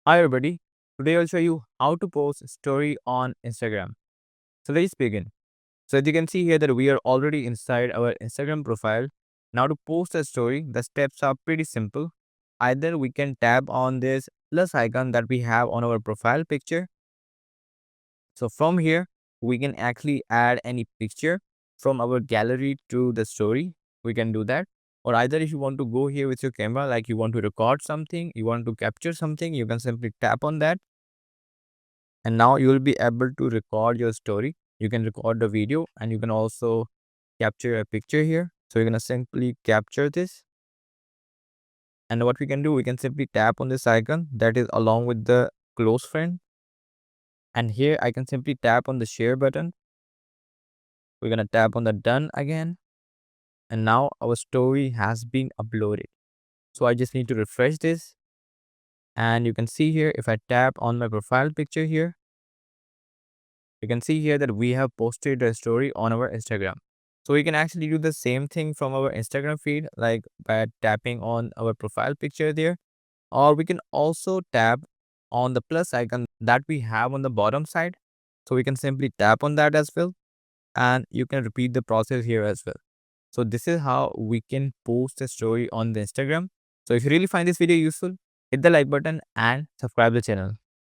Hi everybody, today I'll show you how to post a story on Instagram. So let's begin. So as you can see here that we are already inside our Instagram profile. Now to post a story, the steps are pretty simple. Either we can tap on this plus icon that we have on our profile picture. So from here, we can actually add any picture from our gallery to the story. We can do that. Or either if you want to go here with your camera, like you want to record something, you want to capture something, you can simply tap on that. And now you will be able to record your story. You can record the video and you can also capture a picture here. So you're going to simply capture this. And what we can do, we can simply tap on this icon that is along with the close friend. And here I can simply tap on the share button. We're going to tap on the done again. And now our story has been uploaded. So I just need to refresh this. And you can see here, if I tap on my profile picture here, you can see here that we have posted a story on our Instagram. So we can actually do the same thing from our Instagram feed, like by tapping on our profile picture there, or we can also tap on the plus icon that we have on the bottom side. So we can simply tap on that as well, and you can repeat the process here as well. So this is how we can post a story on the Instagram. So if you really find this video useful, hit the like button and subscribe the channel.